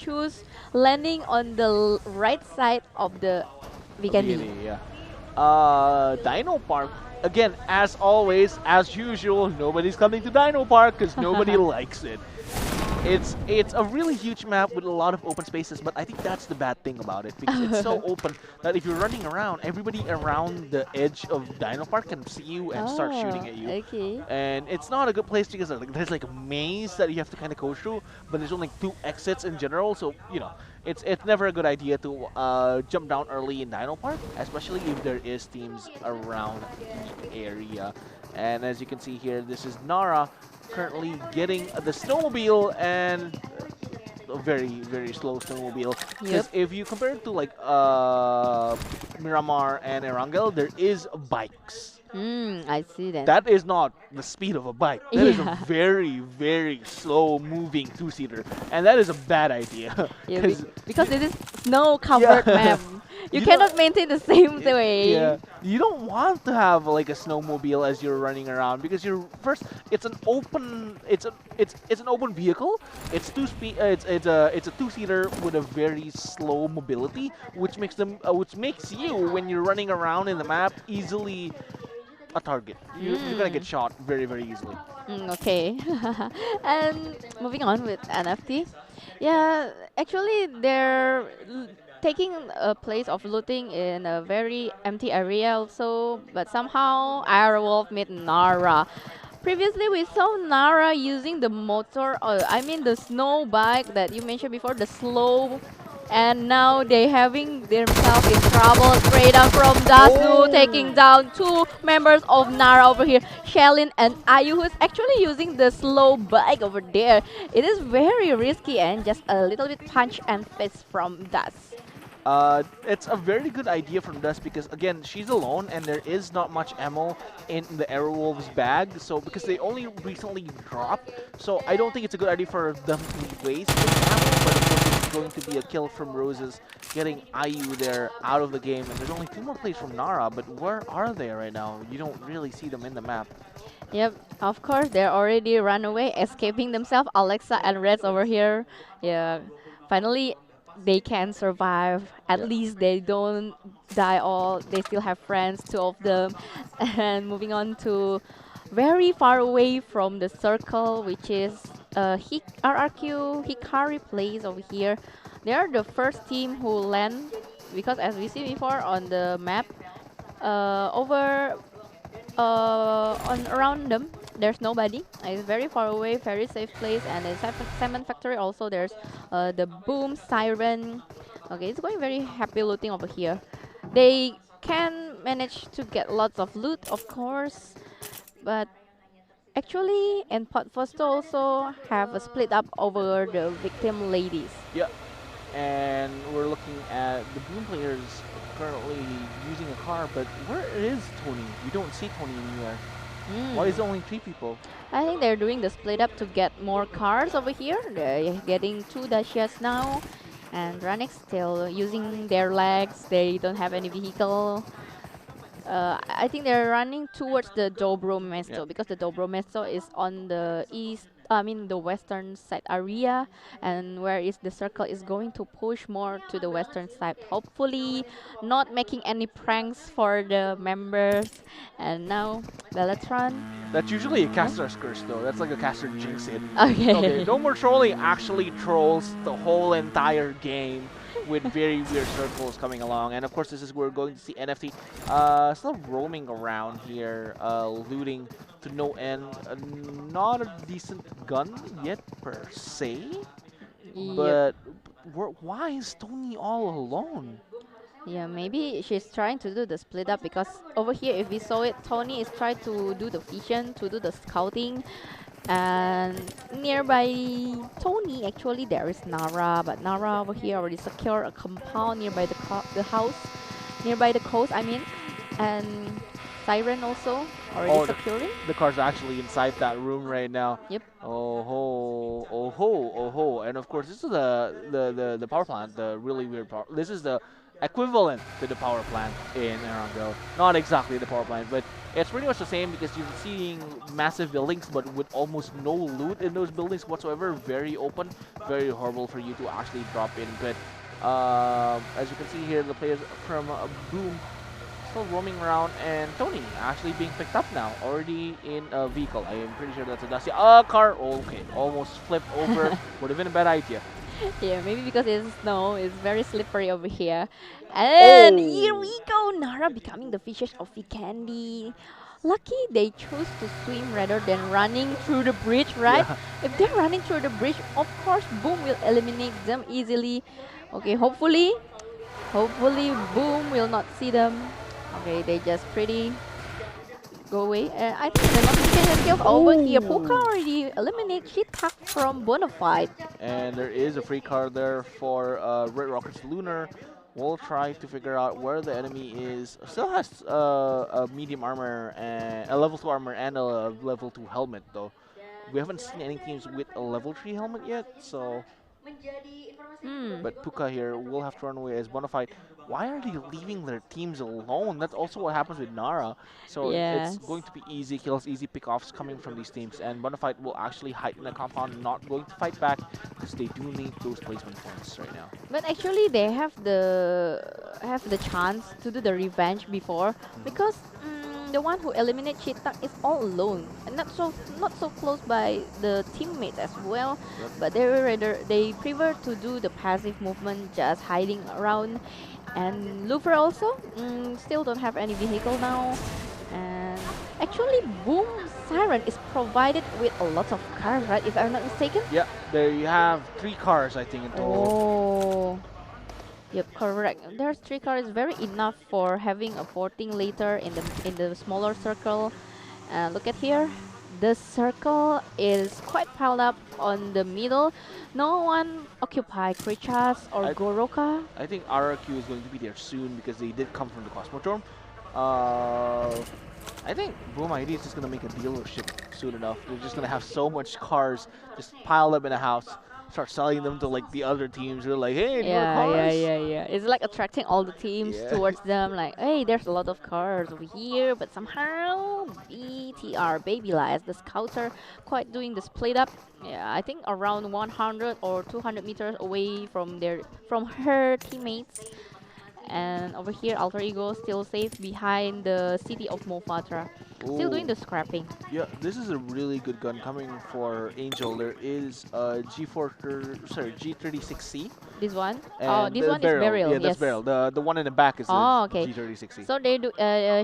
choose landing on the right side of the Vikandi. Really, yeah. Dino Park. Again, as always, as usual, nobody's coming to Dino Park because nobody likes it. It's a really huge map with a lot of open spaces, but I think that's the bad thing about it because it's so open that if you're running around, everybody around the edge of Dino Park can see you and start Oh, shooting at you. okay. And it's not a good place because there's like a maze that you have to kind of go through, but there's only two exits in general, so it's never a good idea to jump down early in Dino Park, especially if there is teams around the area. And as you can see here, this is Nara currently getting the snowmobile and a very slow snowmobile. Yep. Because if you compare it to like Miramar and Erangel, there is bikes. I see then. That is not the speed of a bike. That is a Yeah. very slow moving two-seater, and that is a bad idea. Yeah, 'Cause because y- it is snow-covered yeah, map. You you cannot don't. maintain the same way. Yeah, you don't want to have like a snowmobile as you're running around because you're first. It's an open. It's an open vehicle. It's two speed. It's a two-seater with a very slow mobility, which makes you when you're running around in the map easily a target. You're gonna get Mm. shot very easily. Okay. And moving on with NFT. Yeah, actually they're taking a place of looting in a very empty area also, but somehow Airwolf met Nara. Previously, we saw Nara using the motor, I mean the snow bike that you mentioned before, the slow, and now they having themselves in trouble. Straight up from Dasu, taking Oh, down two members of Nara over here, Shelin and Ayu, who is actually using the slow bike over there. It is very risky and just a little bit punch and fist from Das. it's a very good idea from Dust because again, she's alone and there is not much ammo in the Airwolf's bag. So because they only recently dropped, so I don't think it's a good idea for them to waste the ammo. But of course, it's going to be a kill from Roses, getting IU there out of the game. And there's only two more plays from Nara, but where are they right now? You don't really see them in the map. Yep, of course, they're already run away, escaping themselves. Alexa and Reds over here. Yeah, finally, they can survive. At Yeah. least they don't die all. They still have friends, two of them. And moving on to very far away from the circle, which is RRQ Hikari place over here. They are the first team who land because as we see before on the map, over on around them there's nobody. It's very far away, very safe place, and in cement factory also there's the boom siren. Okay, it's going very happy looting over here. They can manage to get lots of loot, of course, but actually and Potfosto also have a split up over the victim ladies. Yeah. And we're looking at the Bloom players currently using a car, but where is Tony? You don't see Tony anywhere. Why is Mm. there only three people? I think they're doing the split up to get more cars over here. They're getting two Dacias now. And Ranix still using their legs. They don't have any vehicle. I think they're running towards the Dobro Yeah. Mesto because the Dobro Mesto is on the east, I mean the western side area, and where is the circle is going to push more to the western side. Hopefully, not making any pranks for the members. And now, let's run. That's usually a Yeah. caster's curse though. That's like a caster jinx it. Okay, Okay. No More Trolling actually trolls the whole entire game with very weird circles coming along. And of course this is where we're going to see NFT still roaming around here, looting to no end. Not a decent gun yet per se, Yep. but why is Tony all alone? Yeah, maybe she's trying to do the split up because over here, if we saw it, Tony is trying to do the vision, to do the scouting. And nearby Tony, actually, there is Nara, but Nara over here already secure a compound nearby the house, nearby the coast, I mean. And Siren also already Oh, securing. the car's actually inside that room right now. Yep. Oh ho, oh ho, oh ho. And of course, this is the power plant, the really weird power. This is equivalent to the power plant in Arango. Not exactly the power plant, but it's pretty much the same because you're seeing massive buildings, but with almost no loot in those buildings whatsoever. Very open, very horrible for you to actually drop in. But as you can see here, the players from Boom still roaming around, and Tony actually being picked up now, already in a vehicle. I am pretty sure that's a Dacia. Car. Okay, almost flipped over. Would have been a bad idea. Yeah, maybe because it's snow, it's very slippery over here. And here Oh, we go, Nara becoming the fishes of the candy. Lucky they chose to swim rather than running through the bridge, right? yeah. If they're running through the bridge, of course Boom will eliminate them easily. Okay, hopefully Boom will not see them. Okay, they just pretty go away. I think the notification skills over here. Puka Oh. already eliminate Shitak from Bonafide. And there is a free card there for Red Rocket's Lunar. We'll try to figure out where the enemy is. Still has a medium armor and a level 2 armor and a level 2 helmet though. We haven't seen any teams with a level 3 helmet yet, so Hmm. but Puka here will have to run away as Bonafide. Why are they leaving their teams alone? That's also what happens with Nara. So it's Yes. going to be easy kills, easy pickoffs coming from these teams. And Bonafide will actually hide in the compound, not going to fight back because they do need those placement points right now. But actually, they have the chance to do the revenge before because the one who eliminates Shitak is all alone and not so close by the teammates as well. Yep. But they prefer to do the passive movement, just hiding around. And Lufer also still don't have any vehicle now. And actually, Boom Siren is provided with a lot of cars, right? If I'm not mistaken. Yeah, there you have 3 cars, I think, in total. Oh. Yep, correct. There's 3 cars is very enough for having a porting later in the smaller circle. Look at here. The circle is quite piled up on the middle. No one occupy Krichas or I, Goroka. I think RRQ is going to be there soon because they did come from the Cosmodrome. Uh, I think Boom ID is just going to make a dealership soon enough. They're just going to have so much cars just piled up in a house. Start selling them to like the other teams. They're like, hey, more Yeah, yeah, cars. yeah, yeah. It's like attracting all the teams Yeah. towards them. Like, hey, there's a lot of cars over here, but somehow BTR Baby Lies, the scouts are quite doing the split up. Yeah, I think around 100 or 200 meters away from her teammates. And over here, Alter Ego still safe behind the city of Mofatra, still doing Ooh. the scrapping. Yeah, this is a really good gun coming for Angel. There is a G36C This one? Oh, and this the one is barrel. Burial. Yeah, that's Yes. barrel. The one in the back is the Oh, okay. G36C. So they do.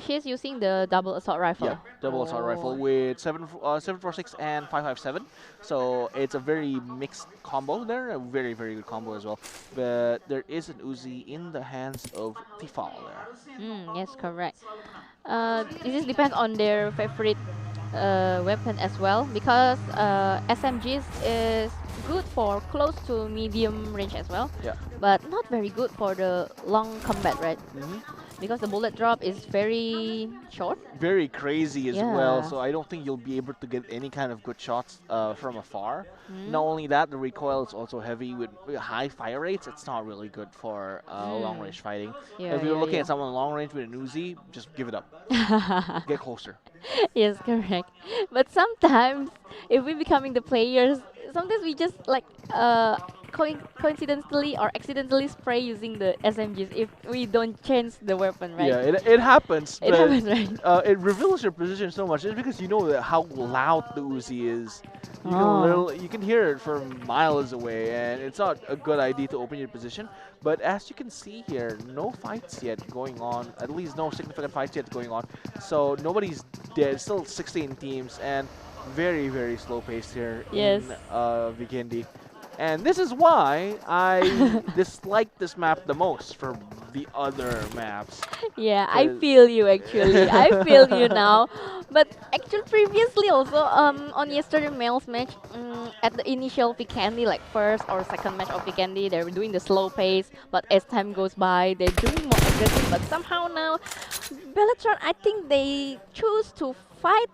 She's using the double assault rifle. Yeah, double assault rifle Oh. with 7.46 and 5.57. So it's a very mixed combo there, a very very good combo as well. But there is an Uzi in the hands of Tifal there. Yes, correct. This is depends on their favorite weapon as well because SMGs is good for close to medium range as well, Yeah. but not very good for the long combat, right? Hmm. Because the bullet drop is very short. Very crazy as well, Yeah. so I don't think you'll be able to get any kind of good shots from afar. Not Mm. only that, the recoil is also heavy with high fire rates. It's not really good for long range fighting. Yeah, If you're looking yeah, at someone long range with an Uzi, just give it up. yeah. Get closer. Yes, correct. But sometimes, if we becoming the players, sometimes we just like coincidentally or accidentally spray using the SMGs if we don't change the weapon, right? Yeah, it happens, It but happens, right? it reveals your position so much just because you know that how loud the Uzi is. Oh. You can hear it from miles away, and it's not a good idea to open your position. But as you can see here, no fights yet going on. At least no significant fights yet going on. So nobody's dead. Still 16 teams, and very very slow pace here Yes. in Vikendi. And this is why I dislike this map the most from the other maps. Yeah, I 'Cause- feel you actually. I feel you now. But actually, previously also on yesterday males match at the initial Vikendi, like first or second match of Vikendi, they were doing the slow pace. But as time goes by, they're doing more aggressive. But somehow now, Bellatron, I think they choose to fight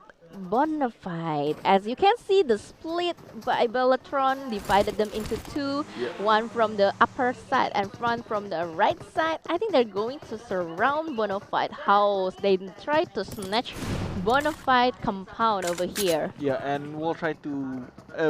Bonafide. As you can see, the split by Bellatron divided them into two, Yeah. one from the upper side and one from the right side. I think they're going to surround Bonafide house. They try to snatch Bonafide compound over here. Yeah, and we'll try to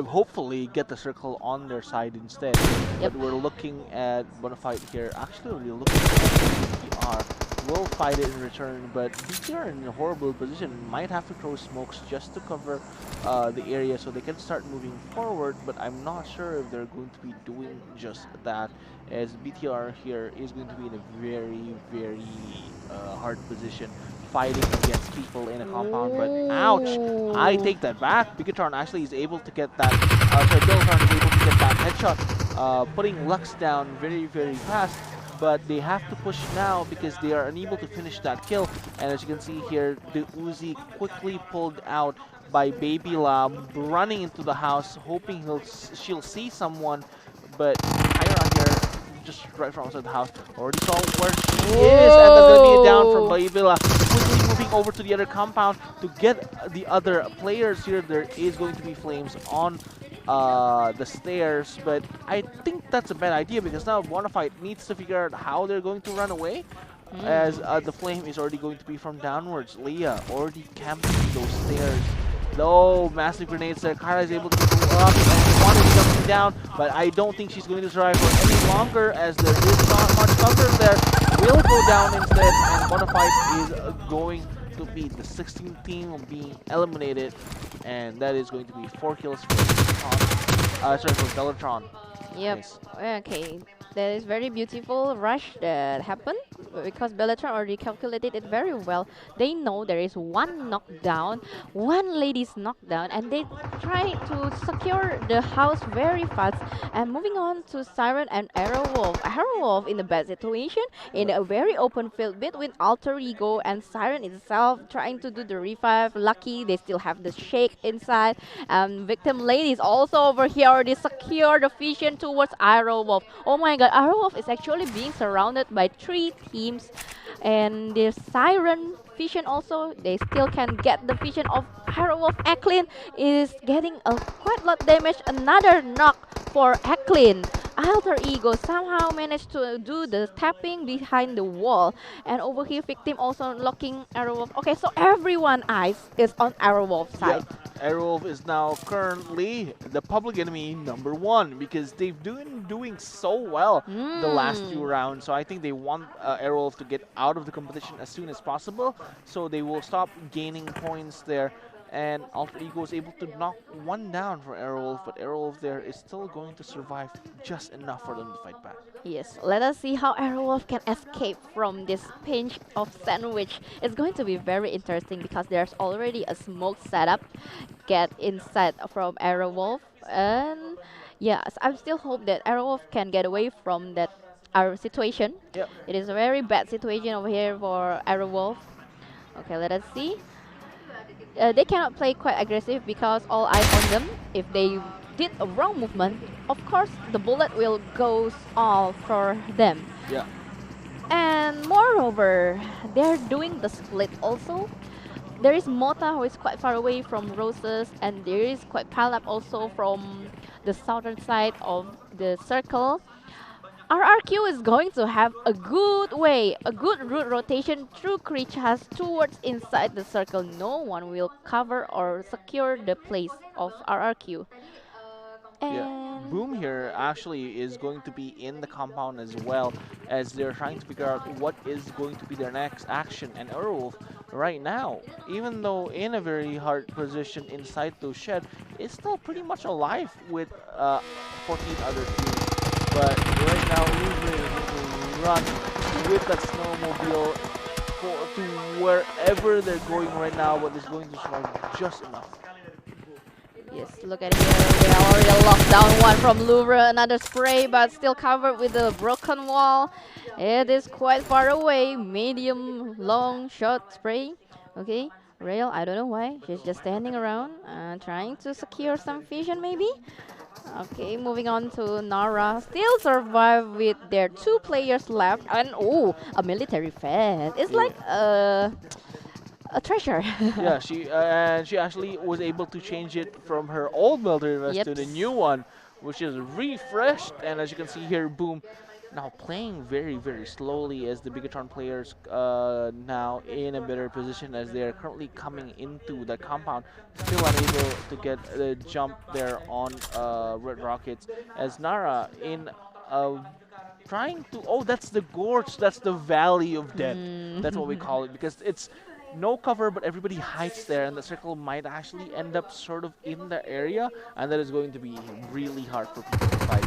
hopefully get the circle on their side instead. Yep. But we're looking at Bonafide here. Actually, we're looking at BTR. We'll fight it in return, but BTR in a horrible position. Might have to throw smokes just to cover the area so they can start moving forward. But I'm not sure if they're going to be doing just that, as BTR here is going to be in a very, very hard position fighting against people in a compound, but ouch! I Ooh. take that back. Bigatron actually is able to get that, sorry, Bigatron is able to get that headshot, putting Lux down very, very fast, but they have to push now because they are unable to finish that kill, and as you can see here, the Uzi quickly pulled out by Baby Lab, running into the house, hoping she'll see someone, but Tyron here, just right from outside the house, already saw where she is, and that's gonna be a down from Whoa. Baybilla. Quickly moving over to the other compound to get the other players here. There is going to be flames on the stairs, but I think that's a bad idea because now Bonafide needs to figure out how they're going to run away, as Mm. the flame is already going to be from downwards. Leah already camping those stairs. No, massive grenades there. Kyra is able to go up and one is jumping down, but I don't think she's going to survive for any longer as there is not much cover there. Will go down instead, and Bonafide is going to be the 16th team being eliminated, and that is going to be 4 kills for Bellatron. Sorry, for Bellatron. Yep. Nice. Okay. That is very beautiful rush that happened because Bellatron already calculated it very well. They know there is one knockdown, one lady's knockdown, and they try to secure the house very fast. And moving on to Siren and Arrowwolf. Arrowwolf in a bad situation in a very open field between Alter Ego and Siren itself, trying to do the revive. Lucky they still have the shake inside. Victim lady is also over here already secure the vision towards Arrowwolf. Oh my god, Arrowwolf is actually being surrounded by 3 teams, and the Siren vision also, they still can get the vision of Arrowwolf. Eklin is getting a quite lot damage. Another knock for Eklin. Alter Ego somehow managed to do the tapping behind the wall, and over here victim also locking Arrowwolf. Okay, so everyone eyes is on Arrowwolf Yeah, side. Aerolf is now currently the public enemy #1 because they've been doing so well the last 2 Hmm. rounds. So I think they want Aerolf to get out of the competition as soon as possible. So they will stop gaining points there. And Alter Ego is able to knock one down for Aerolf, but Aerolf there is still going to survive just enough for them to fight back. Yes, let us see how Arrowwolf can escape from this pinch of sandwich. It's going to be very interesting because there's already a smoke setup. Get inside from Arrowwolf, and yes, I still hope that Arrowwolf can get away from that our situation. Yep. It is a very bad situation over here for Arrowwolf. Okay, let us see. They cannot play quite aggressive because all eyes on them. If they did a wrong movement, of course the bullet will go all for them. Yeah. And moreover, they're doing the split also. There is Mota who is quite far away from Roses, and there is quite pile up also from the southern side of the circle. RRQ is going to have a good way, a good route rotation through Krichas towards inside the circle. No one will cover or secure the place of RRQ. Yeah, And Boom here actually is going to be in the compound as well, as they're trying to figure out what is going to be their next action. And Earwolf right now, even though in a very hard position inside those shed, is still pretty much alive with 14 other teams. But right now, Uzi is going to run with that snowmobile to wherever they're going right now, but is going to survive just enough. yes, look at here. We already locked down one from Louvre. Another spray, but still covered with the broken wall. It is quite far away. Medium, long, short spray. Okay, Rail, I don't know why. She's just standing around, trying to secure some vision maybe. Okay, moving on to Nara. Still survive with their 2 players left. And oh, a military fest. It's Yeah. like a treasure. Yeah, she actually was able to change it from her old military vest Yep. to the new one, which is refreshed. And as you can see here, boom, now playing very slowly as the Bigatron players now in a better position as they are currently coming into the compound, still unable to get the jump there on Red Rockets as Nara in trying to, oh, that's the gorge, that's the valley of death, that's what we Mm. call it, because it's no cover but everybody hides there and the circle might actually end up sort of in the area, and that is going to be really hard for people to fight.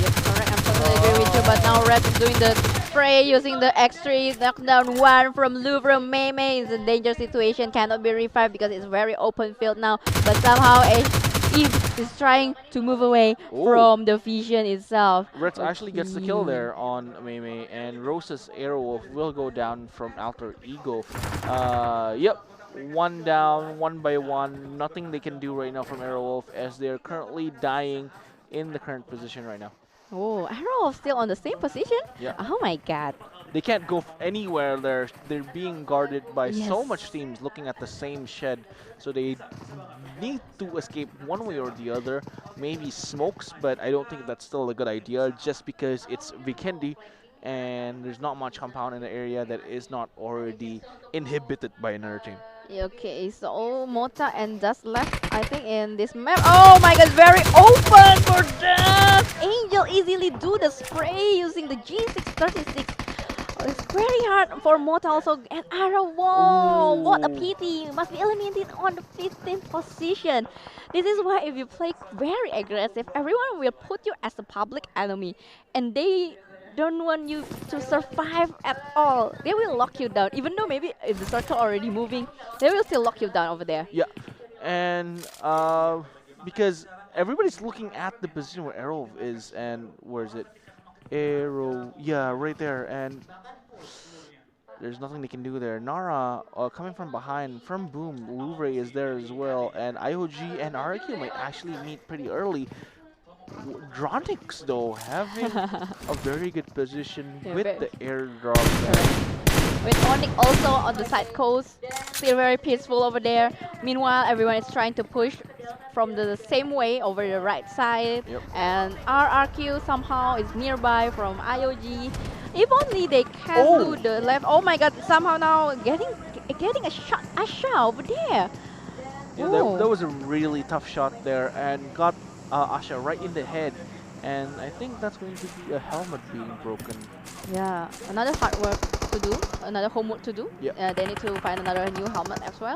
Yep, correct. I'm totally agree with you. But now Red is doing the spray using the X3 knockdown one from Lu from Mei Mei. It's a danger situation, cannot be revived because it's very open field now. But somehow Eve is trying to move away Oh, from the vision itself. Reds actually gets the kill Okay. there on Mei, and Rosa's Airwolf will go down from Alter Ego. Yep, one down, one by one. Nothing they can do right now from Airwolf as they're currently dying in the current position right now. Oh, Arrow still on the same position? Yeah. Oh my god. They can't go anywhere. They're being guarded by Yes. so much teams looking at the same shed, so they need to escape one way or the other. Maybe smokes, but I don't think that's still a good idea just because it's Vikendi and there's not much compound in the area that is not already inhibited by another team. Okay, so Mota and Dust left, I think, in this map. Oh my god, very open for Dust! Angel easily do the spray using the G636. Oh, it's very hard for Mota also. And Arrow, whoa, what a Ooh. pity. Must be eliminated on the 15th position. This is why if you play very aggressive, everyone will put you as a public enemy. And they don't want you to survive at all. They will lock you down. Even though maybe if the circle already moving, they will still lock you down over there. Yeah, and because everybody's looking at the position where Arrow is, and where is it? Arrow, yeah, right there, and there's nothing they can do there. Nara, coming from behind, from Boom, Louvre is there as well, and IOG and RQ might actually meet pretty early. Dronix, though, having a very good position Yeah, with very the airdrop there. with Onyx also on the side coast, still very peaceful over there. Meanwhile, everyone is trying to push from the same way over the right side. Yep. And RRQ somehow is nearby from IOG. If only they can Oh! do the left. Oh my god, somehow now getting a shot, Asha over there. Yeah, Oh. that was a really tough shot there and got Asha right in the head. And I think that's going to be a helmet being broken. Yeah, another hard work to do, another homework to do. Yep. They need to find another new helmet as well.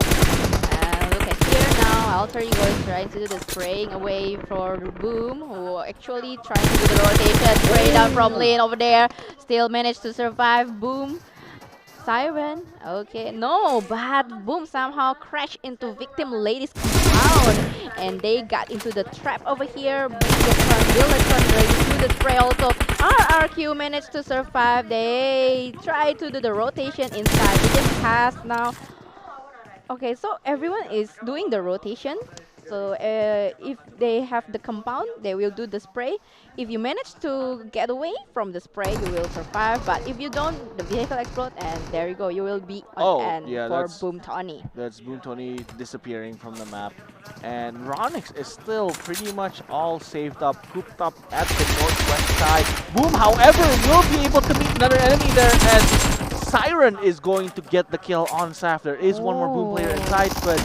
And look at here now, Alter Ego is trying to do the spraying away for Boom, who actually trying to do the rotation, spray down from lane over there. Still managed to survive. Boom. Siren, okay, no, but Boom somehow crashed into victim lady's compound, and they got into the trap over here. Villatron ready to do the spray also. RRQ managed to survive. They try to do the rotation inside. They just pass now. Okay, so everyone is doing the rotation. So if they have the compound, they will do the spray. If you manage to get away from the spray, you will survive. But if you don't, the vehicle explodes, and there you go. You will be on Oh, end yeah, for Boom Tony. that's Boom Tony disappearing from the map. And Ronix is still pretty much all saved up, cooped up at the northwest side. Boom, however, will be able to meet another enemy there as Siren is going to get the kill on Saf. There is one more Boom player Oh. inside, but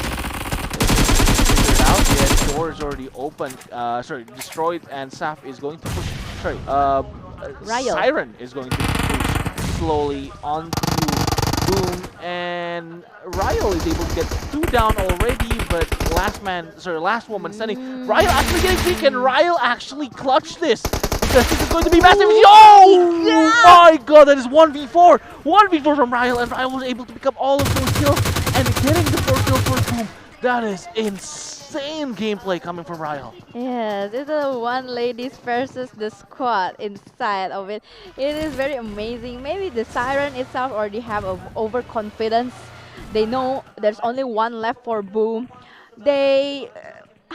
figured out yet. Door is already open. Sorry, destroyed, and Saf is going to push. Sorry, Ryle. Siren is going to push slowly onto Boom, and Ryle is able to get 2 down already, but last woman standing. Ryle actually getting peek, and Ryle actually clutched this. Because this is going to be massive. Oh my god, that is 1v4! 1v4 from Ryle, and Ryle was able to pick up all of those kills and getting the 4 kills for Boom. That is insane gameplay coming from Ryle. Yes, it's a one ladies versus the squad inside of it. It is very amazing. Maybe the Siren itself already have of overconfidence. They know there's only one left for Boom. They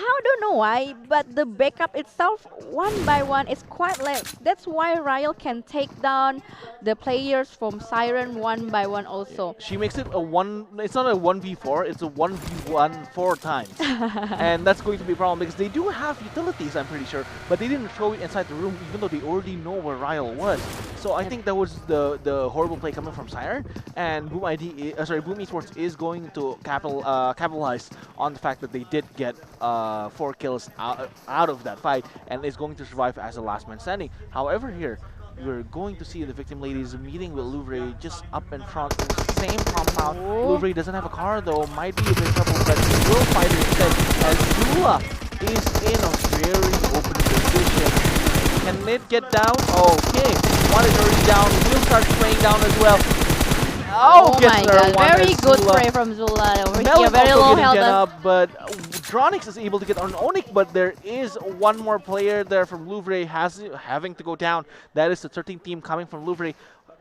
I don't know why, but the backup itself, one by one, is quite less. That's why Ryle can take down the players from Siren one by one Yeah. also. She makes it a one. It's not a 1v4. It's a 1v1 four times, and that's going to be a problem because they do have utilities. I'm pretty sure, but they didn't throw it inside the room, even though they already know where Ryle was. So I Yep. think that was the horrible play coming from Siren, and Boom Esports is going to capitalize on the fact that they did get 4 kills out of that fight, and is going to survive as the last man standing. However, here we're going to see the victim ladies meeting with Louvre just up in front in the same compound. Oh. Louvre doesn't have a car though, might be a bit trouble, but he will fight it instead as Zula is in a very open position. Can it get down? Okay, one is already down. Will start spraying down as well. Oh, Oh gets my another god, one very as good Zula. spray from Zula over here. Melon Very also low getting health. get up, but Dronix is able to get on Onyx, but there is one more player there from Louvre having to go down. That is the 13th team coming from Louvre.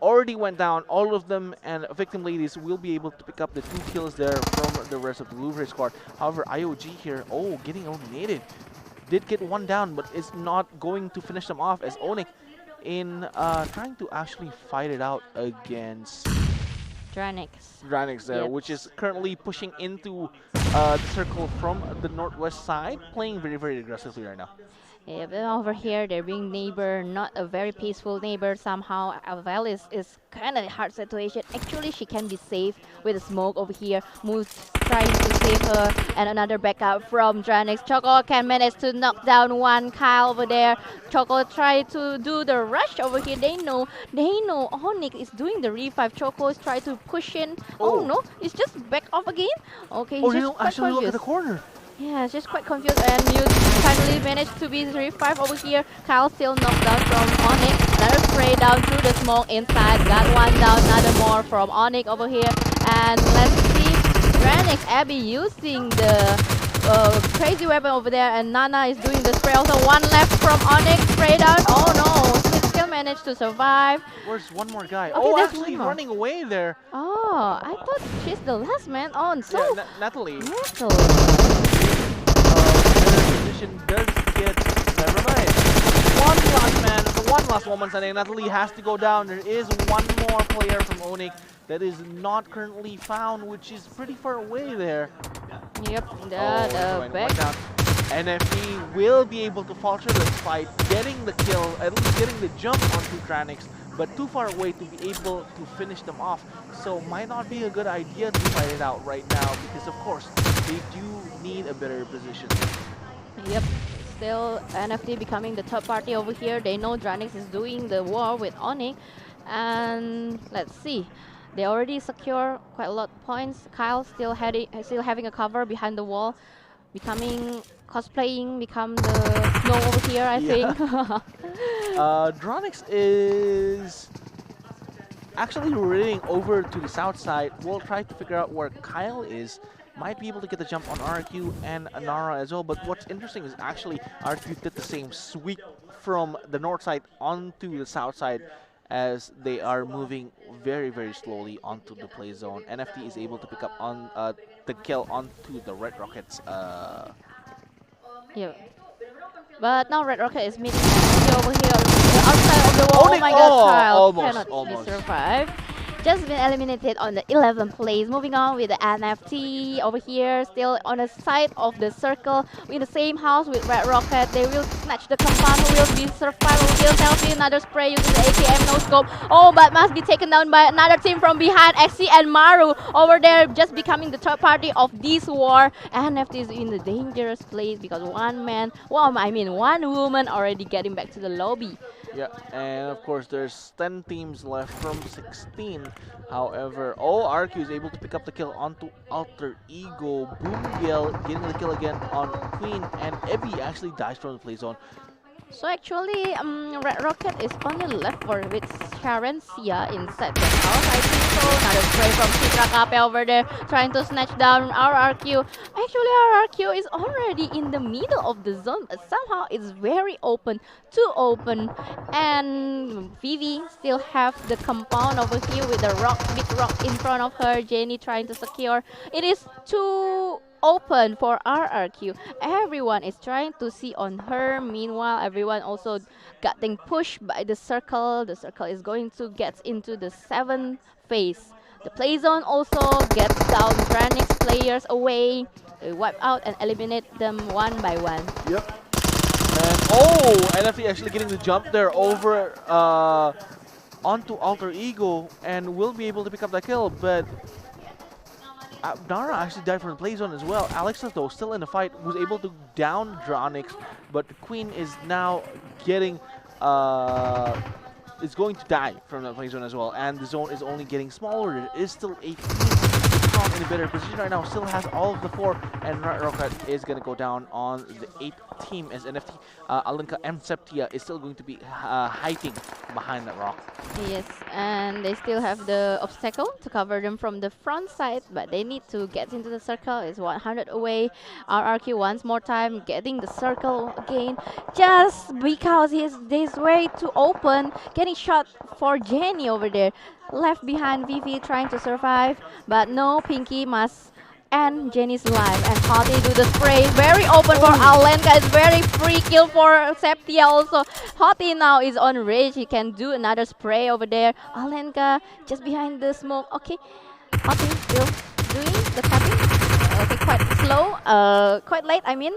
Already went down, all of them, and Victim Ladies will be able to pick up the 2 kills there from the rest of the Louvre squad. However, IOG here, getting eliminated. Did get one down, but is not going to finish them off as Onyx in trying to actually fight it out against Dranix. Dranix there, Yep. which is currently pushing into the circle from the northwest side, playing very, very aggressively right now. Yeah, but over here they're being neighbor, not a very peaceful neighbor somehow. Avel is kind of hard situation. Actually, she can be safe with the smoke over here. Moose trying to save her, and another backup from Dranix. Choco can manage to knock down one Kyle over there. Choco try to do the rush over here. They know Onyx is doing the revive. Choco is trying to push in. Oh Oh. no, it's just back off again. Okay, Oh, he's you just don't quite actually look at confused. the corner. Yeah, just quite confused, and you finally managed to be 3-5 over here. Kyle still knocked down from Onyx. Another spray down through the smoke inside. Got one down, another more from Onyx over here. And let's see, Dranix Abby using the crazy weapon over there, and Nana is doing the spray. Also, one left from Onyx, spray down. Oh no, she still managed to survive. Where's one more guy? Okay, there's Actually one more. running away there. Oh, I thought she's the last man on. So, Yeah, Natalie. Natalie. Their position does get. Never mind. One last man, one last woman standing. Natalie has to go down. There is one more player from Onyx that is not currently found, which is pretty far away there. Yep, Oh, the never mind, one back. down. NFE will be able to falter this fight, getting the kill, at least getting the jump onto Tranix, but too far away to be able to finish them off. So might not be a good idea to fight it out right now because of course they do need a better position. Yep, still NFT becoming the third party over here. They know Dranix is doing the war with Onyx, and let's see. They already secure quite a lot of points. Kyle still having a cover behind the wall, cosplaying, become the snow over here, I think. Dronix is actually running over to the south side. We'll try to figure out where Kyle is. Might be able to get the jump on RQ and Anara as well. But what's interesting is actually RQ did the same sweep from the north side onto the south side as they are moving very, very slowly onto the play zone. NFT is able to pick up on the kill onto the Red Rockets. Yeah. But now Red Rocket is meeting NFT over here, the outside of the wall. Oh my god, Kyle almost. cannot survive. Just been eliminated on the 11th place. Moving on with the NFT over here, still on the side of the circle, in the same house with Red Rocket. They will snatch the compound. Who will be survival? Will selfie another spray using the AKM no scope. Oh, but must be taken down by another team from behind. XC and Maru over there, just becoming the third party of this war. NFT is in the dangerous place because one woman already getting back to the lobby. Yeah, and of course there's 10 teams left from 16. However, RQ is able to pick up the kill onto Alter Ego. Pmpl getting the kill again on Queen, and Ebby actually dies from the play zone. So actually, Red Rocket is only left with Sharencia inside the house. I think so. Another spray from Citra Kape over there, trying to snatch down RRQ. Actually, RRQ is already in the middle of the zone, but somehow it's very open, too open. And Vivi still have the compound over here with the big rock in front of her. Jenny trying to secure. It is too open for RRQ. Everyone is trying to see on her. Meanwhile, everyone also getting pushed by the circle. The circle is going to get into the 7th phase. The play zone also gets down Dranix players away. They wipe out and eliminate them one by one. Yep. And oh, NFT actually getting the jump there over onto Alter Ego and will be able to pick up that kill, but Nara actually died from the play zone as well. Alexa, though, still in the fight, was able to down Dranix, but the Queen is now getting, is going to die from the play zone as well, and the zone is only getting smaller. There is still 8 teams. Strong in a better position right now, still has all of the 4, and Rocket is going to go down on the 8th team as NFT, Alenka and Septia is still going to be hiding behind that rock. Yes, and they still have the obstacle to cover them from the front side, but they need to get into the circle. It's 100 away. RRQ once more time getting the circle again, just because he's way too open, getting shot for Jenny over there. Left behind Vivi trying to survive, but no, Pinky must end Jenny's life, and Hottie do the spray. Very open for Alenka. It's very free kill for Septia also. Hottie now is on rage. He can do another spray over there. Alenka just behind the smoke. Okay, Hottie still doing the cutting. Okay, quite slow. Quite late, I mean,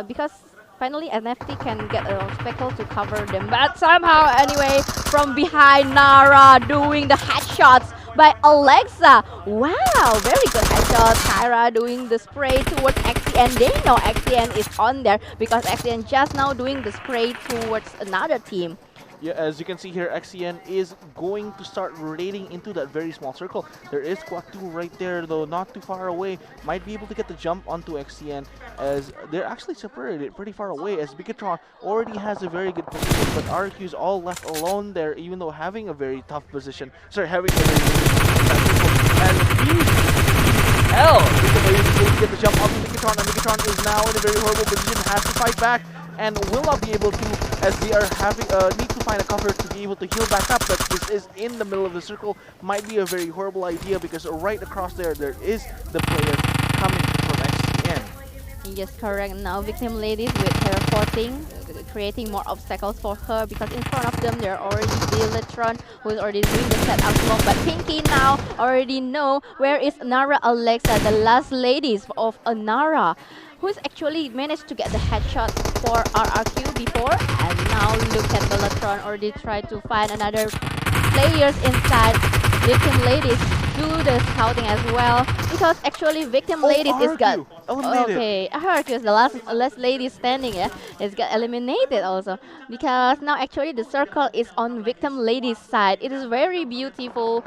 because finally NFT can get a speckle to cover them. But somehow, anyway, from behind, Nara doing the headshots by Alexa. Wow, very good headshot. Kyra doing the spray towards XCN. They know XCN is on there because XCN just now doing the spray towards another team. Yeah, as you can see here, XCN is going to start rotating into that very small circle. There is Squad 2 right there, though not too far away. Might be able to get the jump onto XCN as they're actually separated pretty far away, as Bigatron already has a very good position, but RQ is all left alone there, even though having a very tough position. Sorry, having a very and Pmpl is able to get the jump onto Bigatron, and Bigatron is now in a very horrible position, has to fight back, and will not be able to, as they are having need to find a cover to be able to heal back up. But this is in the middle of the circle, might be a very horrible idea because right across there is the player coming from XCN. Yes, correct. Now Victim Ladies with teleporting, creating more obstacles for her because in front of them there are already Deletron who is already doing the setup long. But Pinky now already know where is Nara Alexa, the last ladies of Nara, who's actually managed to get the headshot for RRQ before, and now look at Deletron already try to find another players inside. Victim Ladies do the scouting as well because actually Victim Ladies is got okay. RRQ is the last lady standing. Yeah, is got eliminated also because now actually the circle is on Victim Ladies side. It is very beautiful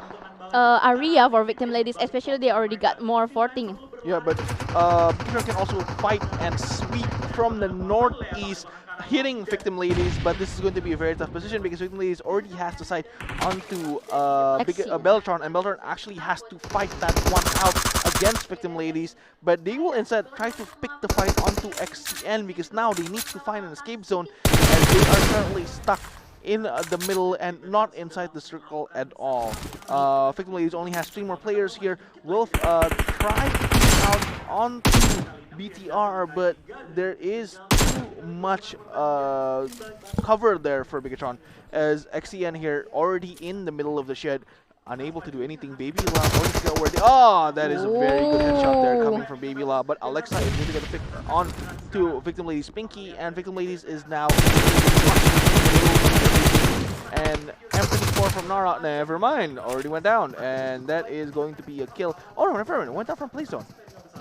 area for Victim Ladies, especially they already got more 14. Yeah, but Peter can also fight and sweep from the northeast, hitting Victim Ladies, but this is going to be a very tough position because Victim Ladies already has to side onto Beltron, and Beltron actually has to fight that one out against Victim Ladies, but they will instead try to pick the fight onto XCN because now they need to find an escape zone as they are currently stuck in the middle and not inside the circle at all. Victim Ladies only has 3 more players here. Will try to get out onto BTR, but there is too much cover there for Bigatron as XCN here already in the middle of the shed, unable to do anything. Baby La already got where they, oh, that is a very good headshot there coming from Baby La, but Alexa is going to get a pick on to Victim Ladies Pinky, and Victim Ladies is now and M24 from Nara, never mind, already went down, and that is going to be a kill. Oh no, never mind, it went down from play zone.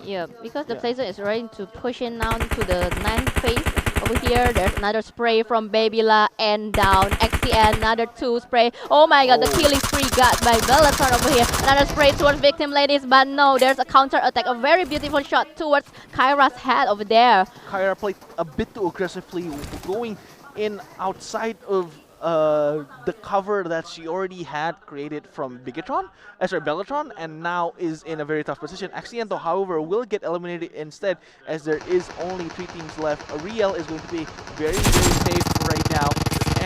Yeah, because the play zone is ready to push in now to the 9th phase. Over here, there's another spray from Babyla and down. XCN, another 2 spray. Oh my god, the killing spree got by Bellator over here. Another spray towards Victim Ladies, but no, there's a counter attack. A very beautiful shot towards Kyra's head over there. Kyra played a bit too aggressively, going in outside of the cover that she already had created from Bellatron, and now is in a very tough position. Acciento, however, will get eliminated instead as there is only 3 teams left. Riel is going to be very, very safe right now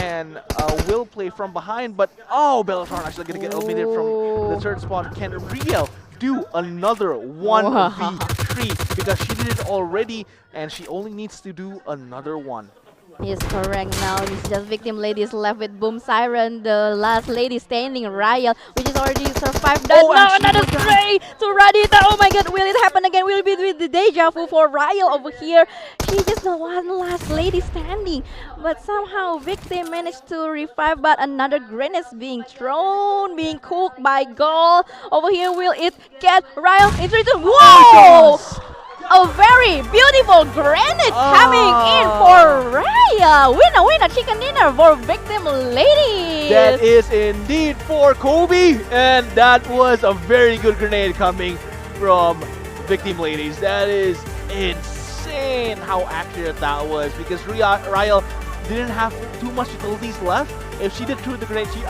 and will play from behind, but oh, Bellatron actually going to get eliminated from the 3rd spot. Can Riel do another 1v3 victory because she did it already and she only needs to do another one. Yes, correct. Now it's just victim ladies left with Boom Siren, the last lady standing, Ryle, which is already survived that. Oh, and Now she another will die. spray to Radita. Oh my god, will it happen again? Will it be with the deja vu for Ryle over here? She's just the one last lady standing. But somehow victim managed to revive, but another grenade is being thrown, being cooked by Gol. Over here, will it get Ryle in return? Whoa! Yes. A very beautiful granite coming in for Raya. Winner, chicken dinner for victim ladies. That is indeed for Kobe, and that was a very good grenade coming from victim ladies. That is insane how accurate that was because Ryle didn't have too much utilities left. If she did throw the grenade, she